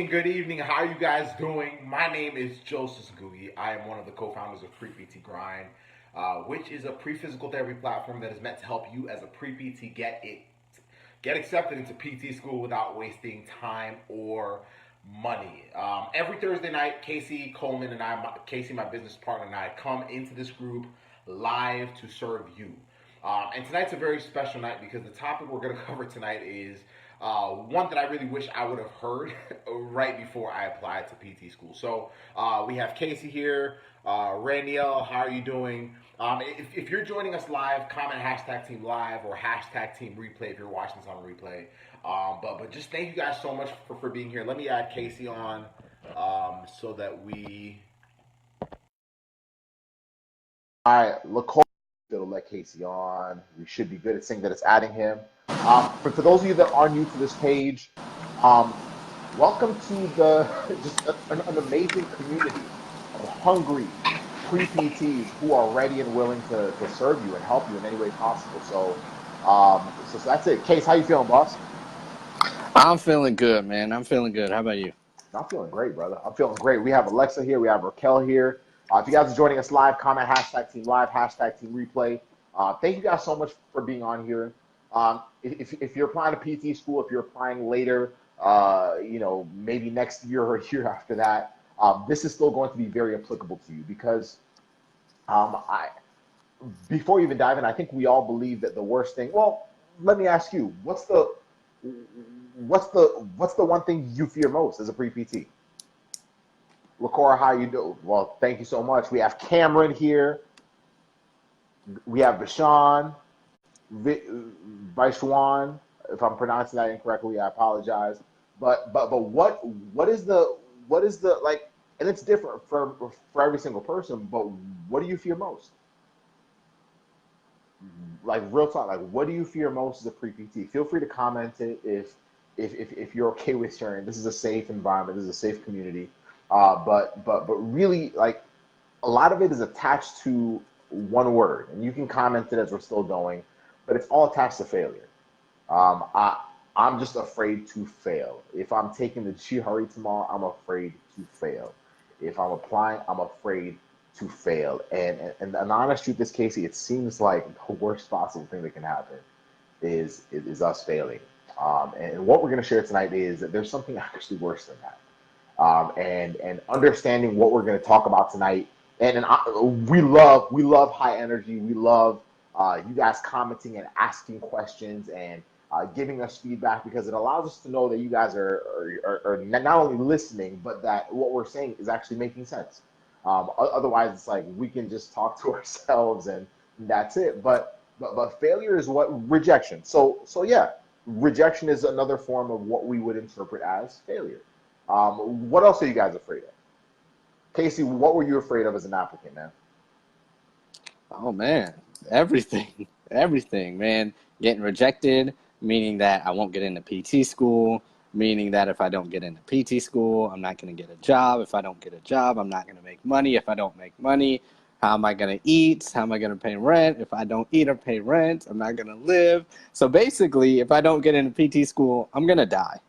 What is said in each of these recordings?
good evening. How are you guys doing? My name is Joseph Googie. I am one of the co-founders of Pre-PT Grind, which is a pre-physical therapy platform that is meant to help you as a pre-PT get accepted into PT school without wasting time or money. Every Thursday night, Casey Coleman and Casey, my business partner, and I come into this group live to serve you. And tonight's a very special night because the topic we're going to cover tonight is one that I really wish I would have heard right before I applied to PT school. So we have Casey here. Raniel, how are you doing? If you're joining us live, comment hashtag team live or hashtag team replay if you're watching this on replay. But just thank you guys so much for being here. Let me add Casey on so that we... All right, LaCour, it'll let Casey on. We should be good at saying that it's adding him. For those of you that are new to this page, welcome to just an amazing community of hungry pre-PTs who are ready and willing to serve you and help you in any way possible. So that's it. Case, how you feeling, boss? I'm feeling good, man. I'm feeling good. How about you? I'm feeling great, brother. I'm feeling great. We have Alexa here. We have Raquel here. If you guys are joining us live, comment hashtag team live, hashtag team replay. Thank you guys so much for being on here. If you're applying to PT school, if you're applying later, maybe next year or a year after that, this is still going to be very applicable to you because before you even dive in, I think we all believe that the worst thing. Well, let me ask you, what's the one thing you fear most as a pre-PT? LaCour, how you do? Well, thank you so much. We have Cameron here. We have Bashan. Vaishwan, if I'm pronouncing that incorrectly, I apologize. But what is the like? And it's different for every single person. But what do you fear most? Like real talk. Like what do you fear most as a pre-PT? Feel free to comment it if you're okay with sharing. This is a safe environment. This is a safe community. But really, like a lot of it is attached to one word, and you can comment it as we're still going. But it's all attached to failure. I'm just afraid to fail. If I'm taking the GRE tomorrow, I'm afraid to fail. If I'm applying, I'm afraid to fail. And the honest truth is, Casey, it seems like the worst possible thing that can happen is us failing. And what we're going to share tonight is that there's something actually worse than that. And understanding what we're going to talk about tonight. We love high energy. We love you guys commenting and asking questions and giving us feedback because it allows us to know that you guys are not only listening, but that what we're saying is actually making sense. Otherwise, it's like we can just talk to ourselves and that's it. But failure is what rejection. So yeah, rejection is another form of what we would interpret as failure. What else are you guys afraid of? Casey, what were you afraid of as an applicant, man? Oh, man. Everything, man. Getting rejected, meaning that I won't get into PT school, meaning that if I don't get into PT school, I'm not going to get a job. If I don't get a job, I'm not going to make money. If I don't make money, how am I going to eat? How am I going to pay rent? If I don't eat or pay rent, I'm not going to live. So basically, if I don't get into PT school, I'm going to die.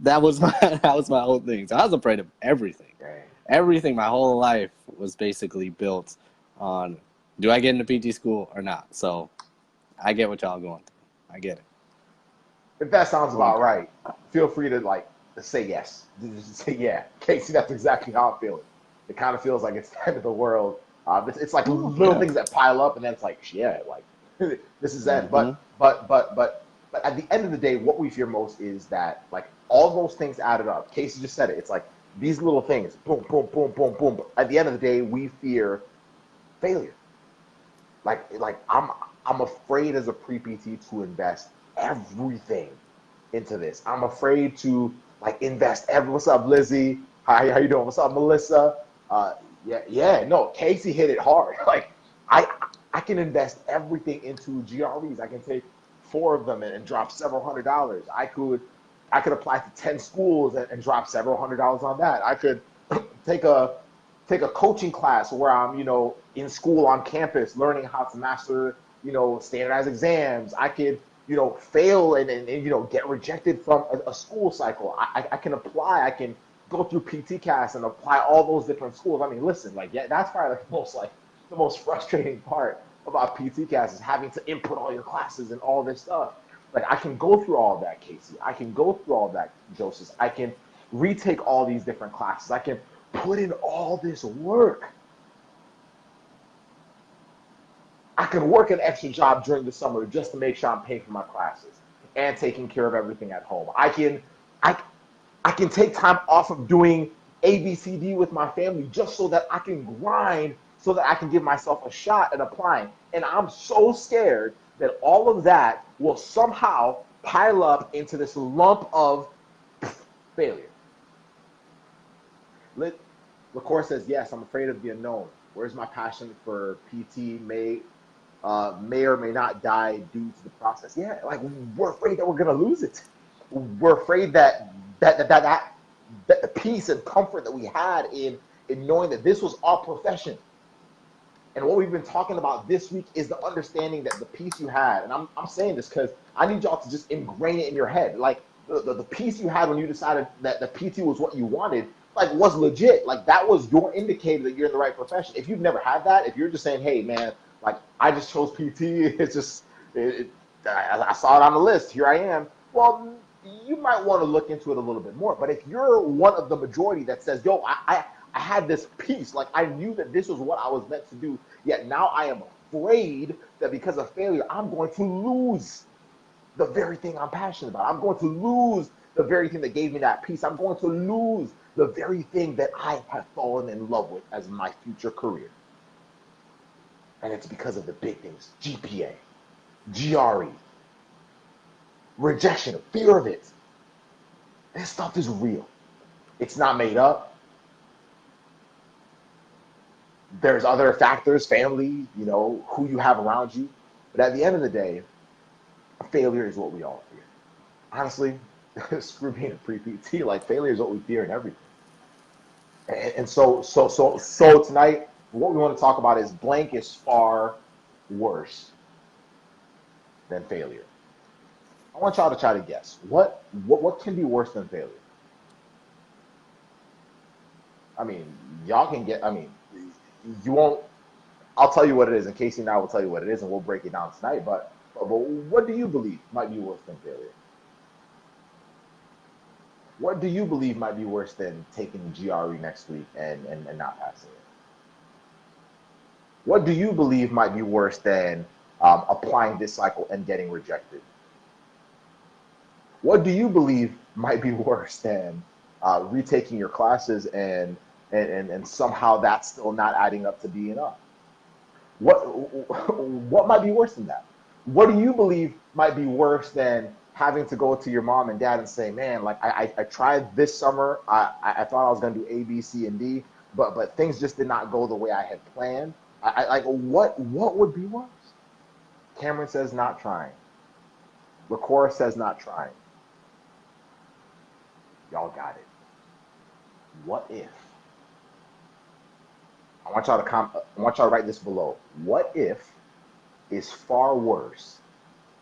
That was my whole thing. So I was afraid of everything. Everything, my whole life was basically built on, do I get into PT school or not? So I get what y'all going through. I get it. If that sounds about right, feel free to say yes. Just say yeah. Casey, that's exactly how I'm feeling. It kind of feels like it's the end of the world. It's like little things that pile up, and then it's like, yeah, like this is that. But at the end of the day, what we fear most is that like all those things added up. Casey just said it. It's like these little things, boom, boom, boom, boom, boom. But at the end of the day, we fear failure. Like I'm afraid as a pre-PT to invest everything into this. I'm afraid to invest what's up, Lizzie? How you doing? What's up, Melissa? No, Casey hit it hard. Like I can invest everything into GREs. I can take 4 of them and drop several $100s. I could apply to 10 schools and drop several $100s on that. I could take a coaching class where I'm, in school on campus learning how to master, standardized exams. I could fail and get rejected from a school cycle. I can apply. I can go through PT cast and apply all those different schools. I mean, listen, like, yeah, that's probably the most frustrating part about PT cast is having to input all your classes and all this stuff. Like, I can go through all of that, Casey. I can go through all of that, Joseph. I can retake all these different classes. I can put in all this work. I can work an extra job during the summer just to make sure I'm paying for my classes and taking care of everything at home. I can take time off of doing ABCD with my family just so that I can grind, so that I can give myself a shot at applying. And I'm so scared that all of that will somehow pile up into this lump of failure. LaCour says, yes, I'm afraid of the unknown. Where's my passion for PT may or may not die due to the process? Yeah, like, we're afraid that we're going to lose it. We're afraid that the peace and comfort that we had in knowing that this was our profession. And what we've been talking about this week is the understanding that the peace you had, and I'm saying this because I need y'all to just ingrain it in your head. Like, the peace you had when you decided that the PT was what you wanted, like, was legit. Like, that was your indicator that you're in the right profession. If you've never had that, if you're just saying, hey, man, like, I just chose PT, it's just, I saw it on the list, here I am. Well, you might want to look into it a little bit more. But if you're one of the majority that says, yo, I had this peace, like, I knew that this was what I was meant to do, yet now I am afraid that because of failure, I'm going to lose the very thing I'm passionate about. I'm going to lose the very thing that gave me that peace. I'm going to lose the very thing that I have fallen in love with as my future career. And it's because of the big things: GPA, GRE, rejection, fear of it. This stuff is real. It's not made up. There's other factors, family, who you have around you. But at the end of the day, failure is what we all fear. Honestly, screw being a pre-PT. Like, failure is what we fear in everything. And so tonight, what we want to talk about is blank is far worse than failure. I want y'all to try to guess what can be worse than failure. I mean, y'all can get. I mean, you won't. I'll tell you what it is, and Casey and I will tell you what it is, and we'll break it down tonight. But what do you believe might be worse than failure? What do you believe might be worse than taking GRE next week and not passing it? What do you believe might be worse than applying this cycle and getting rejected? What do you believe might be worse than retaking your classes and somehow that's still not adding up to be enough? What might be worse than that? What do you believe might be worse than having to go to your mom and dad and say, man, like, I tried this summer, I thought I was going to do A, B, C, and D, but things just did not go the way I had planned. Like, what would be worse? Cameron says not trying. LaCour says not trying. Y'all got it. What if? I want y'all to write this below. What if is far worse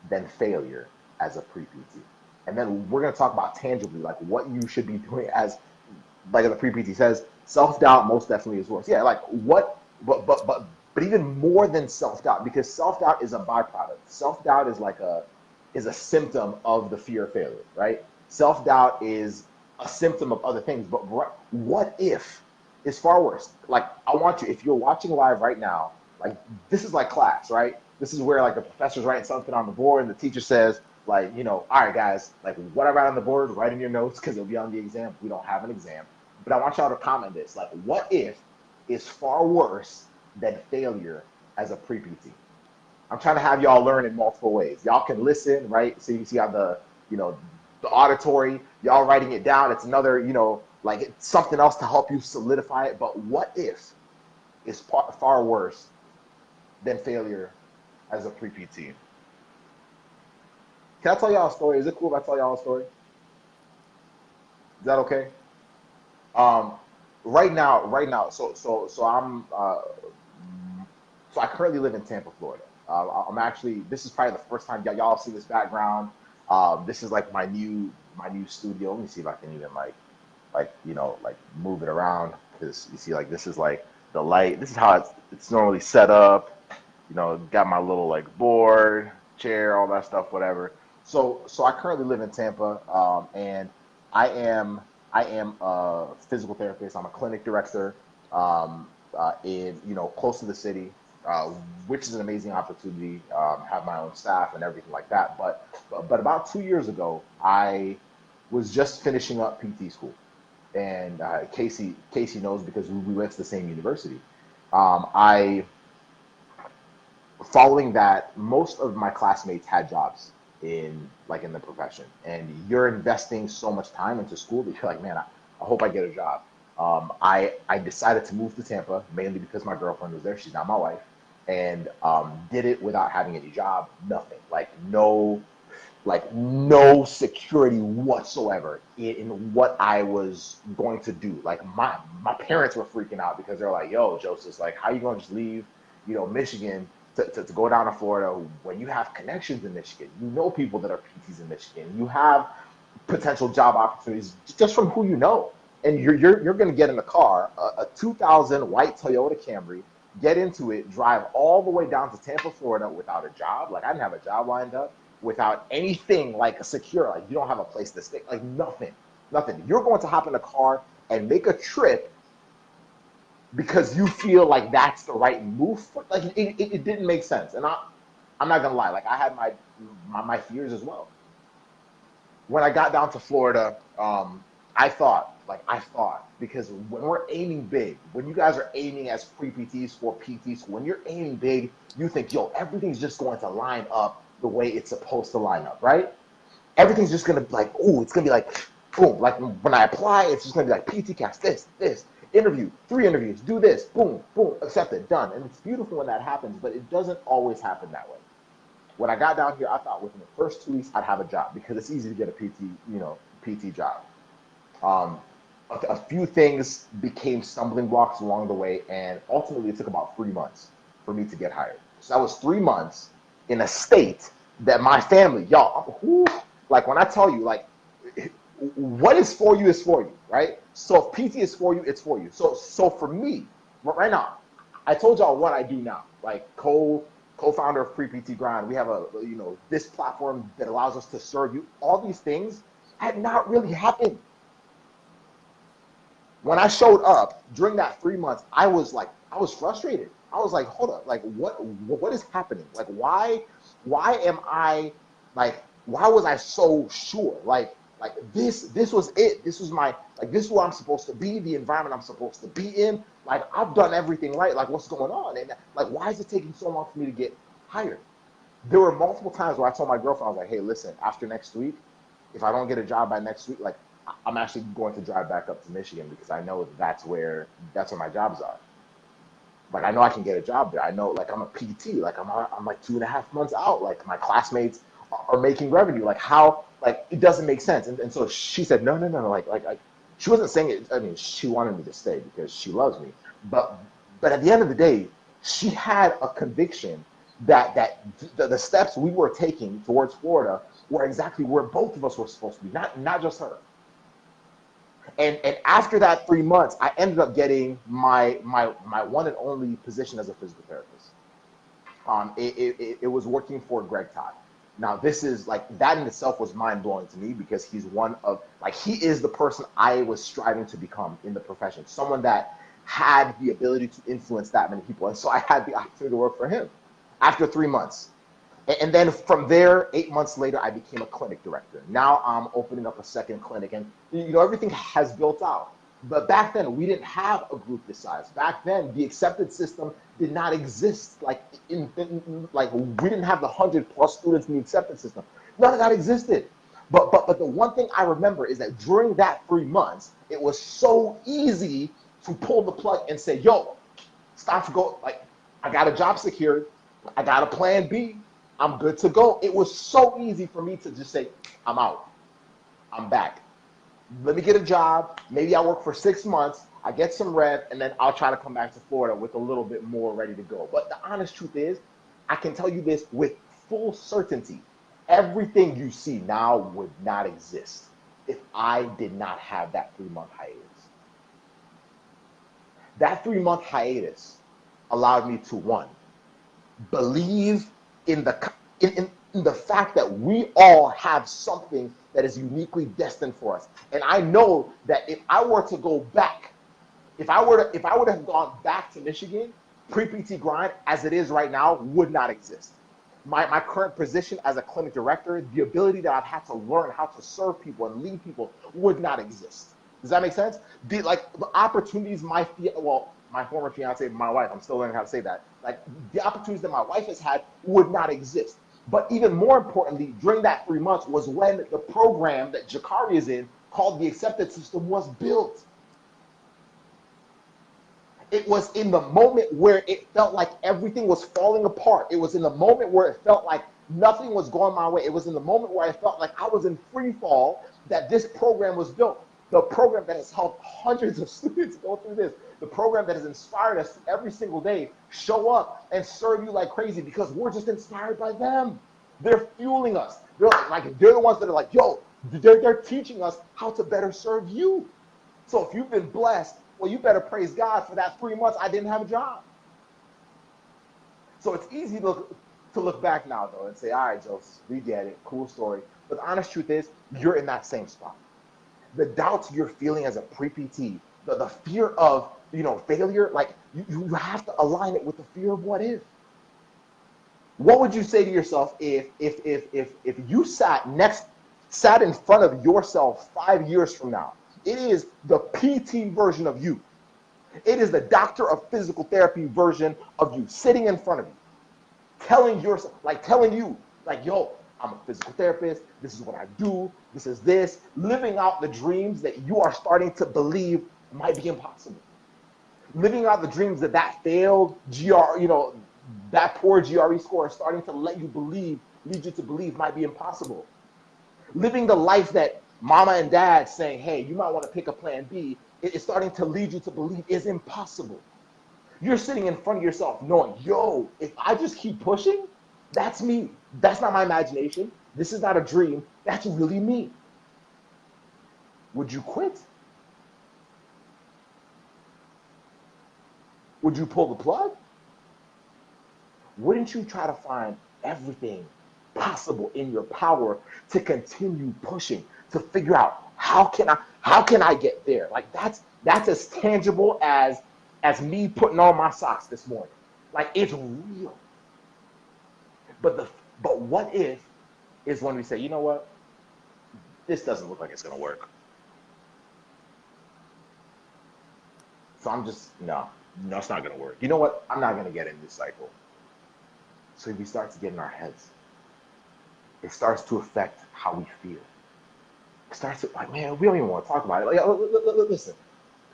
than failure as a pre-PT? And then we're going to talk about tangibly, like, what you should be doing as the pre-PT says, self-doubt most definitely is worse. Yeah, like, what, but even more than self-doubt, because self-doubt is a byproduct. Self-doubt is a symptom of the fear of failure, right? Self-doubt is a symptom of other things, but what if is far worse? Like, I want you, if you're watching live right now, like, this is like class, right? This is where, like, the professor's writing something on the board and the teacher says, like, all right, guys, like, what I write on the board, write in your notes because it'll be on the exam. We don't have an exam. But I want y'all to comment this. Like, what if is far worse than failure as a pre-PT? I'm trying to have y'all learn in multiple ways. Y'all can listen, right? So you see how the auditory, y'all writing it down. It's another, like, it's something else to help you solidify it. But what if is far worse than failure as a pre-PT? Can I tell y'all a story? Is it cool if I tell y'all a story? Is that okay? Right now, so I'm, so I currently live in Tampa, Florida. I'm actually, this is probably the first time y'all see this background. This is like my new studio. Let me see if I can even like move it around, because you see, like, this is like the light. This is how it's normally set up. Got my little like board, chair, all that stuff, whatever. So I currently live in Tampa, and I am a physical therapist. I'm a clinic director, in close to the city, which is an amazing opportunity. Have my own staff and everything like that. But about 2 years ago, I was just finishing up PT school, and Casey knows because we went to the same university. I Following that, most of my classmates had jobs in the profession, and you're investing so much time into school that you're like, man, I hope I get a job. I decided to move to Tampa mainly because my girlfriend was there. She's not my wife, and did it without having any job, nothing, no security whatsoever in what I was going to do. Like, my parents were freaking out because they're like, yo, Joseph, like, how you going to just leave, Michigan to go down to Florida when you have connections in Michigan? You know people that are PTs in Michigan. You have potential job opportunities just from who you know. And you're going to get in a car, a 2000 white Toyota Camry, get into it, drive all the way down to Tampa, Florida without a job. Like, I didn't have a job lined up, without anything like secure. Like, you don't have a place to stay, like nothing. You're going to hop in a car and make a trip because you feel like that's the right move. Like, it didn't make sense. And I'm not gonna lie, like, I had my fears as well. When I got down to Florida, I thought, because when we're aiming big, when you guys are aiming as pre-PTs for PT school, when you're aiming big, you think, yo, everything's just going to line up the way it's supposed to line up, right? Everything's just gonna be like, ooh, it's gonna be like, boom. Like, when I apply, it's just gonna be like PT cast, this, interview, 3 interviews, do this, boom, accepted, done. And it's beautiful when that happens, but it doesn't always happen that way. When I got down here, I thought within the first 2 weeks I'd have a job, because it's easy to get a PT job. A few things became stumbling blocks along the way, and ultimately it took about 3 months for me to get hired. So that was 3 months in a state that my family, y'all, like, when I tell you, like, what is for you is for you, right? So if PT is for you, it's for you. So for me, right now, I told y'all what I do now, like co-founder of Pre-PT Grind. We have this platform that allows us to serve you. All these things had not really happened. When I showed up during that 3 months, I was frustrated. I was like, hold up, like, what is happening? Like, why am I, like, why was I so sure? Like this was it. This was this is where I'm supposed to be, the environment I'm supposed to be in. Like, I've done everything right. Like, what's going on? And like, why is it taking so long for me to get hired? There were multiple times where I told my girlfriend, I was like, hey, listen, after next week, if I don't get a job by next week, like, I'm actually going to drive back up to Michigan, because I know that's where my jobs are. Like, I know I can get a job there. I know, like, I'm a PT. Like, I'm like 2.5 months out. Like, my classmates are making revenue. Like, how? Like, it doesn't make sense. And so she said, no. Like, she wasn't saying it. I mean, she wanted me to stay because she loves me. But at the end of the day, she had a conviction that the steps we were taking towards Florida were exactly where both of us were supposed to be, not just her. And after that 3 months, I ended up getting my one and only position as a physical therapist. It was working for Greg Todd. Now, this is, like, that in itself was mind blowing to me, because he is the person I was striving to become in the profession, someone that had the ability to influence that many people. And so I had the opportunity to work for him after 3 months. And then from there, 8 months later, I became a clinic director. Now I'm opening up a second clinic, and everything has built out. But back then, we didn't have a group this size. Back then, the accepted system did not exist. Like, we didn't have the 100+ students in the accepted system. None of that existed. But the one thing I remember is that during that 3 months, it was so easy to pull the plug and say, yo, stop to go. Like, I got a job secured. I got a plan B. I'm good to go. It was so easy for me to just say, I'm out. I'm back. Let me get a job. Maybe I work for 6 months. I get some rev, and then I'll try to come back to Florida with a little bit more ready to go. But the honest truth is, I can tell you this with full certainty. Everything you see now would not exist if I did not have that 3-month hiatus. That 3-month hiatus allowed me to, one, believe in the fact that we all have something that is uniquely destined for us. And I know that if I were to go back, if I would have gone back to Michigan, pre-PT grind as it is right now would not exist. My current position as a clinic director, the ability that I've had to learn how to serve people and lead people would not exist. Does that make sense? The opportunities my former fiance, my wife, I'm still learning how to say that. Like the opportunities that my wife has had would not exist. But even more importantly, during that 3 months was when the program that Jakari is in, called the Acceptance System, was built. It was in the moment where it felt like everything was falling apart. It was in the moment where it felt like nothing was going my way. It was in the moment where I felt like I was in free fall that this program was built. The program that has helped hundreds of students go through this. The program that has inspired us every single day show up and serve you like crazy because we're just inspired by them. They're fueling us. They're the ones that are like, yo, they're teaching us how to better serve you. So if you've been blessed, well, you better praise God for that 3 months I didn't have a job. So it's easy to look back now, though, and say, all right, Joseph, we get it, cool story. But the honest truth is, you're in that same spot. The doubts you're feeling as a pre-PT, the fear of failure, like you have to align it with the fear of what if. What would you say to yourself if you sat in front of yourself 5 years from now? It is the PT version of you. It is the doctor of physical therapy version of you sitting in front of you, telling you, yo, I'm a physical therapist. This is what I do. This is this. Living out the dreams that you are starting to believe might be impossible. Living out the dreams that failed that poor GRE score is starting to lead you to believe might be impossible. Living the life that mama and dad saying, hey, you might want to pick a plan B, it's starting to lead you to believe is impossible. You're sitting in front of yourself knowing, yo, if I just keep pushing, that's me. That's not my imagination. This is not a dream. That's really me. Would you quit? Would you pull the plug? Wouldn't you try to find everything possible in your power to continue pushing, to figure out how can I get there? Like that's as tangible as me putting on my socks this morning. Like it's real. But what if is when we say, you know what? This doesn't look like it's gonna work. So no, it's not gonna work. You know what? I'm not gonna get in this cycle. So we start to get in our heads. It starts to affect how we feel. It starts to man, we don't even want to talk about it. Like, listen,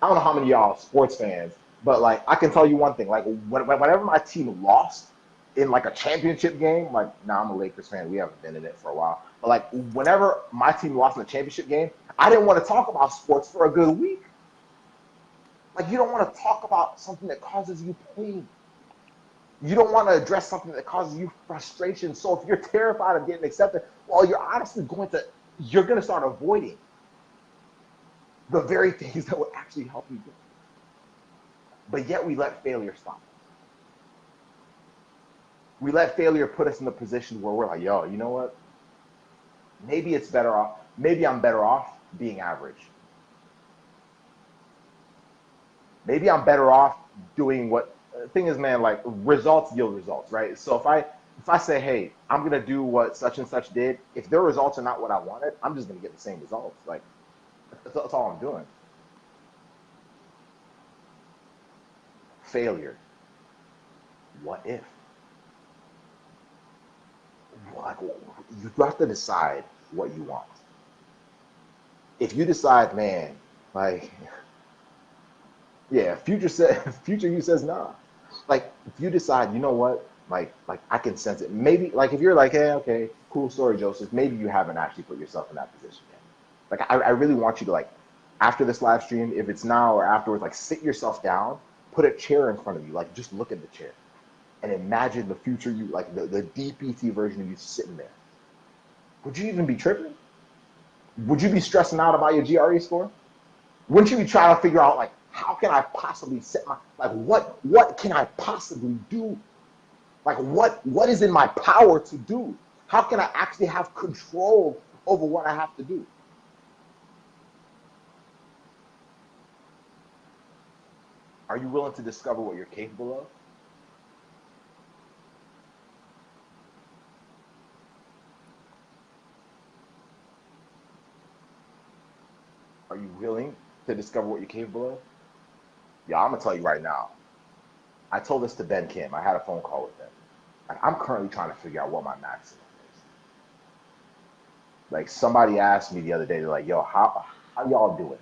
I don't know how many of y'all are sports fans, but like I can tell you one thing. Like whenever my team lost in like a championship game, like I'm a Lakers fan. We haven't been in it for a while, but like whenever my team lost in a championship game, I didn't want to talk about sports for a good week. Like you don't want to talk about something that causes you pain. You don't want to address something that causes you frustration. So if you're terrified of getting accepted, well, you're honestly going to start avoiding the very things that would actually help you grow. But yet we let failure stop us. We let failure put us in the position where we're like, yo, you know what? Maybe I'm better off being average. Maybe I'm better off doing what thing is, man, like results yield results, right? So if I say, hey, I'm gonna do what such and such did, if their results are not what I wanted, I'm just gonna get the same results. Like that's all I'm doing. Failure. What if? Like you have to decide what you want. If you decide, man, like yeah, future you says nah. Like if you decide, you know what, like I can sense it. Maybe like if you're like, hey, okay, cool story, Joseph. Maybe you haven't actually put yourself in that position yet. Like I really want you to like after this live stream, if it's now or afterwards, like sit yourself down, put a chair in front of you, like just look at the chair. and imagine the future you, like the DPT version of you sitting there. Would you even be tripping? Would you be stressing out about your GRE score? Wouldn't you be trying to figure out, like, how can I possibly set my, like, what can I possibly do? Like, what is in my power to do? How can I actually have control over what I have to do? Are you willing to discover what you're capable of? Are you willing to discover what you're capable of? Yeah, I'm gonna tell you right now. I told this to Ben Kim. I had a phone call with them. Like, I'm currently trying to figure out what my maximum is. Like, somebody asked me the other day, they're like, "Yo, how y'all doing it?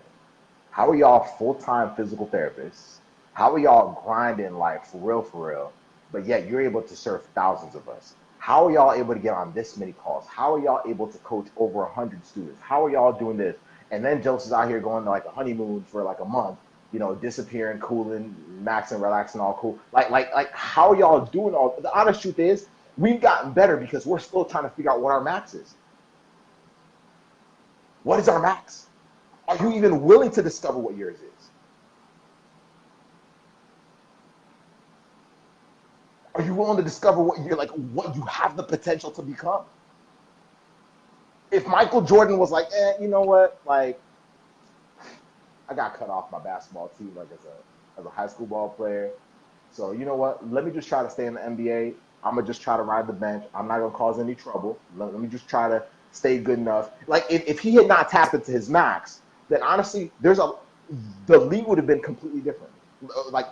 How are y'all full-time physical therapists? How are y'all grinding, like, for real? But yet you're able to serve thousands of us. How are y'all able to get on this many calls? How are y'all able to coach over 100 students? How are y'all doing this?" And then Joseph's out here going to, like, a honeymoon for like a month, disappearing, cooling, maxing, relaxing, all cool. Like, how are y'all doing all? The honest truth is, we've gotten better because we're still trying to figure out what our max is. What is our max? Are you even willing to discover what yours is? Are you willing to discover what you have the potential to become? If Michael Jordan was like, you know what, like, I got cut off my basketball team, like, as a high school ball player. So you know what? Let me just try to stay in the NBA. I'm gonna just try to ride the bench. I'm not gonna cause any trouble. Let me just try to stay good enough. Like, if he had not tapped into his max, then honestly, the league would have been completely different. Like,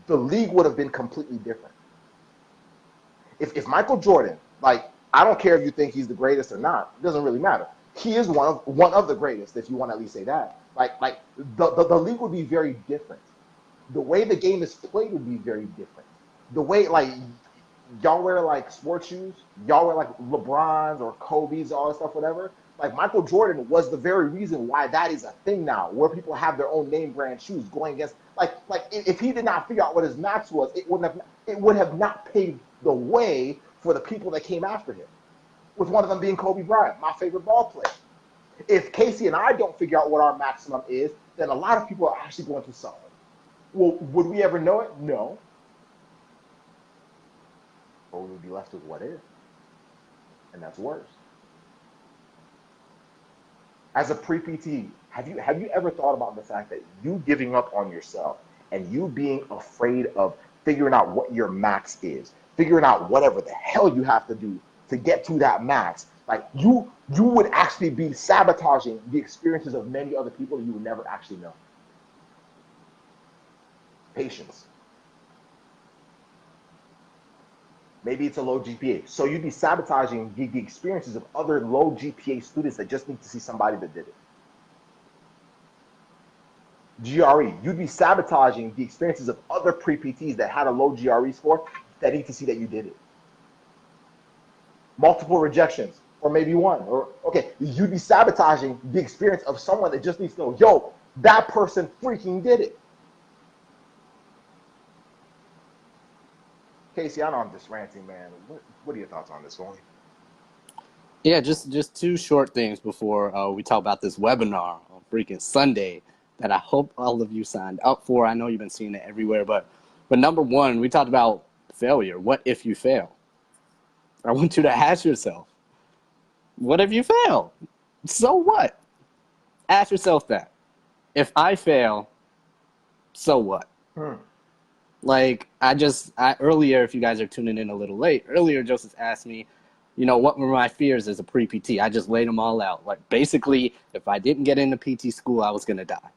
the league would have been completely different. If Michael Jordan, like, I don't care if you think he's the greatest or not, it doesn't really matter. He is one of the greatest, if you want to at least say that. Like the league would be very different. The way the game is played would be very different. The way, like, y'all wear, like, sports shoes, y'all wear, like, LeBrons or Kobe's, all that stuff, whatever. Like, Michael Jordan was the very reason why that is a thing now, where people have their own name brand shoes going against, like if he did not figure out what his max was, it would have not paved the way for the people that came after him, with one of them being Kobe Bryant, my favorite ball player. If Casey and I don't figure out what our maximum is, then a lot of people are actually going to suffer. Well, would we ever know it? No. But we would be left with what is. And that's worse. As a pre-PT, have you ever thought about the fact that you giving up on yourself and you being afraid of figuring out what your max is, figuring out whatever the hell you have to do to get to that max, like, you would actually be sabotaging the experiences of many other people you would never actually know. Patience. Maybe it's a low GPA. So you'd be sabotaging the experiences of other low GPA students that just need to see somebody that did it. GRE, you'd be sabotaging the experiences of other pre-PTs that had a low GRE score that need to see that you did it. Multiple rejections, or maybe one. Or, okay, you'd be sabotaging the experience of someone that just needs to know, yo, that person freaking did it. Casey, I know I'm just ranting, man. What are your thoughts on this one? Yeah, just two short things before we talk about this webinar on freaking Sunday that I hope all of you signed up for. I know you've been seeing it everywhere, but number one, we talked about failure. What if you fail? I want you to ask yourself, what if you fail? So what? Ask yourself that. If I fail, so what? Like, earlier, if you guys are tuning in a little late, earlier Joseph asked me, what were my fears as a pre-PT? I just laid them all out. Like, basically, if I didn't get into PT school, I was going to die.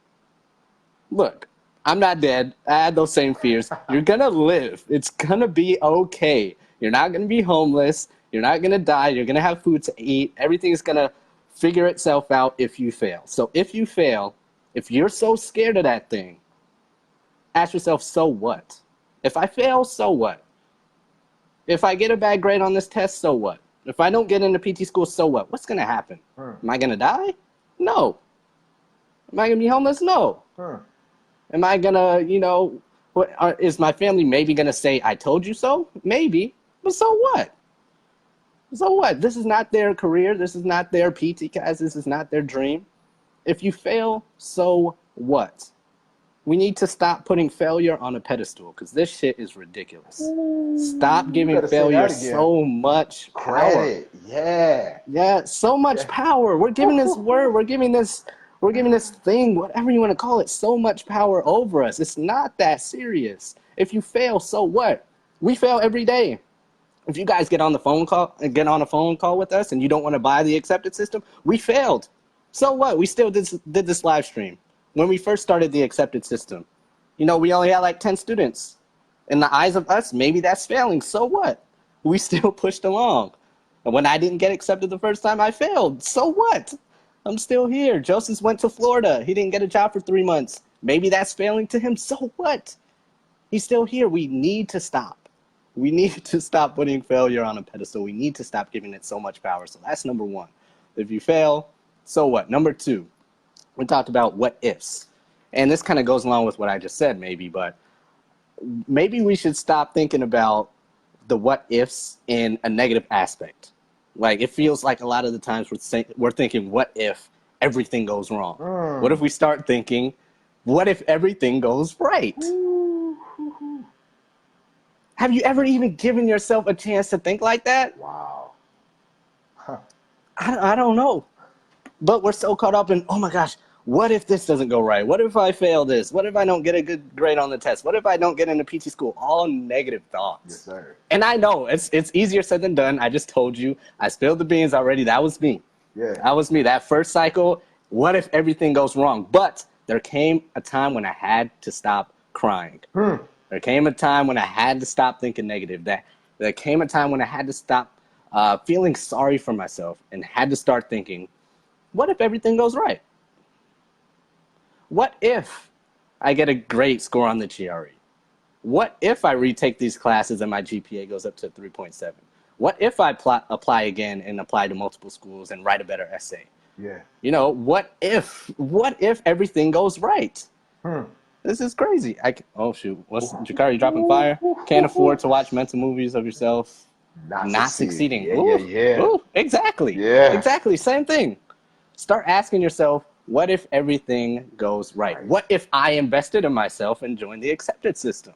Look, I'm not dead. I had those same fears. You're going to live. It's going to be okay. You're not going to be homeless. You're not going to die. You're going to have food to eat. Everything's going to figure itself out if you fail. So if you fail, if you're so scared of that thing, ask yourself, so what? If I fail, so what? If I get a bad grade on this test, so what? If I don't get into PT school, so what? What's going to happen? Am I going to die? No. Am I going to be homeless? No. Am I going to, Is my family maybe going to say, I told you so? Maybe. But so what? So what? This is not their career. This is not their PT class. This is not their dream. If you fail, so what? We need to stop putting failure on a pedestal because this shit is ridiculous. Stop giving failure so much power. Credit. Yeah. Yeah, so much power. We're giving this word, we're giving this thing, whatever you want to call it, so much power over us. It's not that serious. If you fail, so what? We fail every day. If you guys get on a phone call with us and you don't want to buy the accepted system, we failed. So what? We still did this live stream. When we first started the accepted system, we only had like 10 students. In the eyes of us, maybe that's failing. So what? We still pushed along. And when I didn't get accepted the first time, I failed. So what? I'm still here. Joseph went to Florida. He didn't get a job for 3 months. Maybe that's failing to him. So what? He's still here. We need to stop. We need to stop putting failure on a pedestal. We need to stop giving it so much power. So that's number one. If you fail, so what? Number two, we talked about what ifs. And this kind of goes along with what I just said maybe, but maybe we should stop thinking about the what ifs in a negative aspect. Like it feels like a lot of the times we're thinking, what if everything goes wrong? What if we start thinking, what if everything goes right? Have you ever even given yourself a chance to think like that? Wow. Huh. I don't know. But we're so caught up in, oh my gosh, what if this doesn't go right? What if I fail this? What if I don't get a good grade on the test? What if I don't get into PT school? All negative thoughts. Yes, sir. And I know it's easier said than done. I just told you. I spilled the beans already. That was me. Yeah. That was me. That first cycle, what if everything goes wrong? But there came a time when I had to stop crying. There came a time when I had to stop thinking negative. There came a time when I had to stop feeling sorry for myself and had to start thinking, what if everything goes right? What if I get a great score on the GRE? What if I retake these classes and my GPA goes up to 3.7? What if I apply again and apply to multiple schools and write a better essay? Yeah. What if everything goes right? This is crazy. Oh shoot, what's Jakari dropping fire? Can't afford to watch mental movies of yourself not succeeding. Yeah. Ooh, exactly. Yeah. Exactly. Same thing. Start asking yourself, what if everything goes right? What if I invested in myself and joined the accepted system?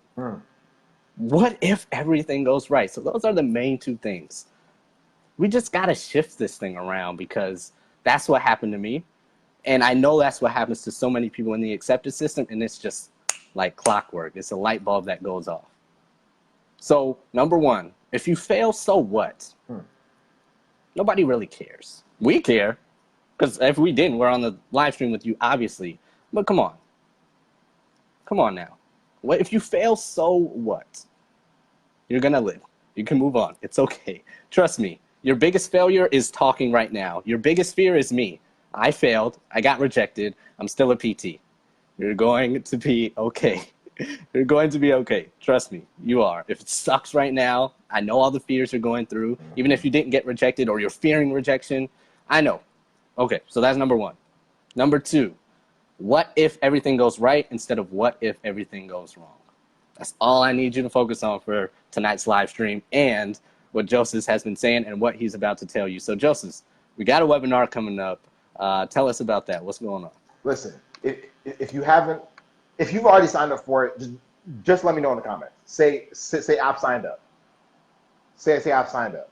What if everything goes right? So those are the main two things. We just got to shift this thing around because that's what happened to me. And I know that's what happens to so many people in the accepted system. And it's just like clockwork. It's a light bulb that goes off. So number one, if you fail, so what? Nobody really cares. We care. Because if we didn't, we're on the live stream with you, obviously. But come on. Come on now. What if you fail, so what? You're going to live. You can move on. It's okay. Trust me. Your biggest failure is talking right now. Your biggest fear is me. I failed. I got rejected. I'm still a PT. You're going to be okay. You're going to be okay. Trust me. You are. If it sucks right now, I know all the fears you're going through. Even if you didn't get rejected or you're fearing rejection, I know. Okay, so that's number one. Number two, what if everything goes right instead of what if everything goes wrong? That's all I need you to focus on for tonight's live stream and what Joseph has been saying and what he's about to tell you. So Joseph, we got a webinar coming up. Tell us about that. What's going on? Listen, if you've already signed up for it, just let me know in the comments. Say I've signed up. Say I've signed up,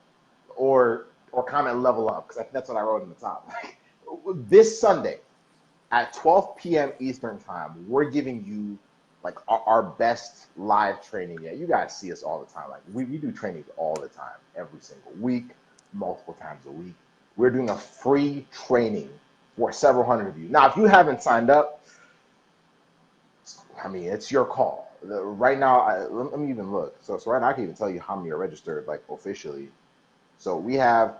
or comment level up, because that's what I wrote in the top. This Sunday at 12 p.m. Eastern time, we're giving you like our best live training yet. You guys see us all the time. Like we do trainings all the time, every single week, multiple times a week. We're doing a free training for several hundred of you. Now, if you haven't signed up, I mean, it's your call. Right now, let me even look. So right now, I can even tell you how many are registered, like officially. So we have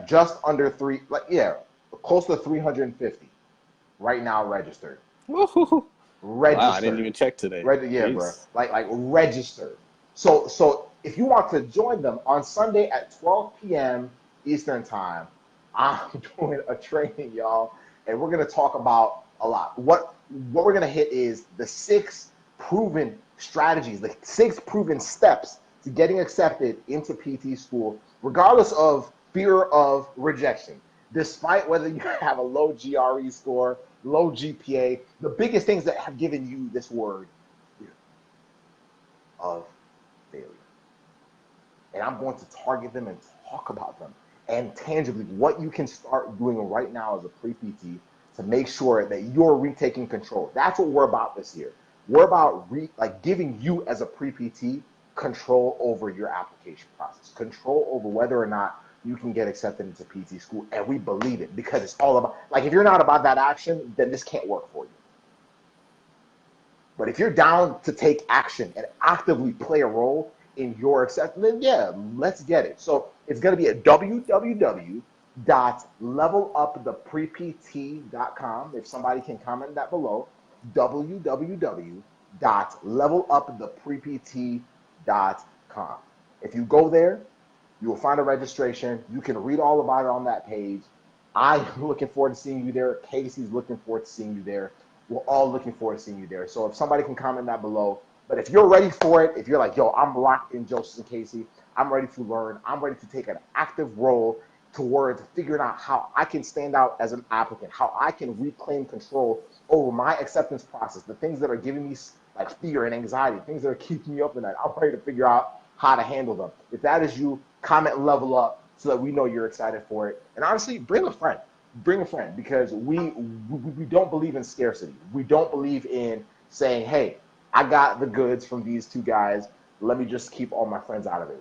just under close to 350 right now registered. Woo-hoo. Registered. Wow, I didn't even check today. Bro. Like registered. So if you want to join them on Sunday at 12 p.m. Eastern time, I'm doing a training, y'all, and we're gonna talk about a lot. What we're gonna hit is the 6 proven strategies, the 6 proven steps to getting accepted into PT school, regardless of fear of rejection. Despite whether you have a low GRE score, low GPA, the biggest things that have given you this word, fear of failure. And I'm going to target them and talk about them and tangibly what you can start doing right now as a pre-PT to make sure that you're retaking control. That's what we're about this year. We're about giving you as a pre-PT control over your application process, control over whether or not you can get accepted into PT school. And we believe it because it's all about, like, if you're not about that action, then this can't work for you. But if you're down to take action and actively play a role in your acceptance, then yeah, let's get it. So it's going to be at www.leveluptheprept.com. If somebody can comment that below, www.leveluptheprept.com. If you go there, you will find a registration. You can read all about it on that page. I'm looking forward to seeing you there. Casey's looking forward to seeing you there. We're all looking forward to seeing you there. So if somebody can comment that below. But if you're ready for it, if you're like, yo, I'm locked in, Joseph and Casey, I'm ready to learn, I'm ready to take an active role towards figuring out how I can stand out as an applicant, how I can reclaim control over my acceptance process, the things that are giving me like fear and anxiety, things that are keeping me up at night. I'm ready to figure out how to handle them. If that is you, comment level up so that we know you're excited for it. And honestly, bring a friend. Bring a friend, because we don't believe in scarcity. We don't believe in saying, hey, I got the goods from these 2 guys. Let me just keep all my friends out of it.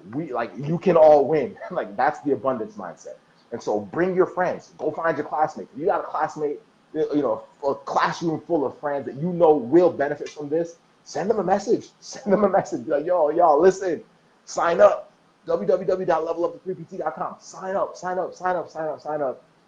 You can all win. Like, that's the abundance mindset. And so bring your friends. Go find your classmates. If you got a classmate, a classroom full of friends that you know will benefit from this, send them a message. Send them a message. Be like, y'all, listen, sign up. www.leveluptheprept.com. Sign up.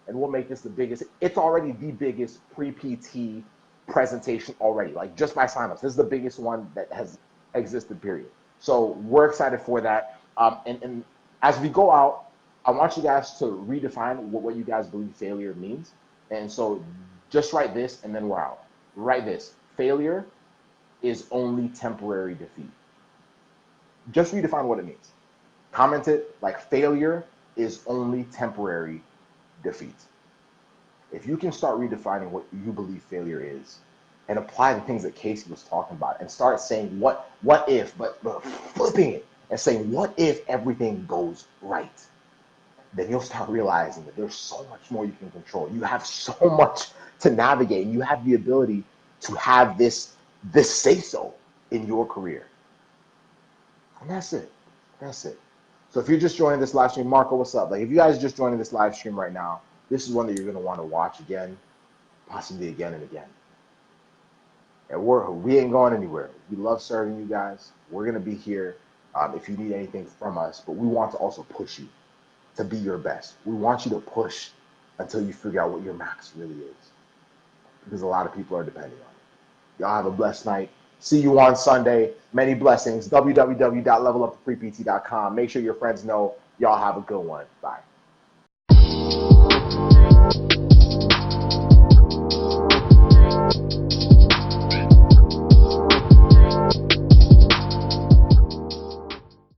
And we'll make this the biggest. It's already the biggest pre-PT presentation already, like just by signups. This is the biggest one that has existed, period. So we're excited for that. And as we go out, I want you guys to redefine what you guys believe failure means. And so just write this, and then we're out. Write this: failure is only temporary defeat. Just redefine what it means. Comment it like failure is only temporary defeat. If you can start redefining what you believe failure is and apply the things that Casey was talking about and start saying what if, but flipping it and saying, what if everything goes right? Then you'll start realizing that there's so much more you can control. You have so much to navigate. You have the ability to have this say-so in your career. And that's it. So if you're just joining this live stream, Marco, what's up? Like, if you guys are just joining this live stream right now, this is one that you're going to want to watch again, possibly again and again. And we ain't going anywhere. We love serving you guys. We're going to be here if you need anything from us, but we want to also push you to be your best. We want you to push until you figure out what your max really is, because a lot of people are depending on it. Y'all have a blessed night. See you on Sunday. Many blessings. www.leveluptheprept.com. Make sure your friends know. Y'all have a good one. Bye.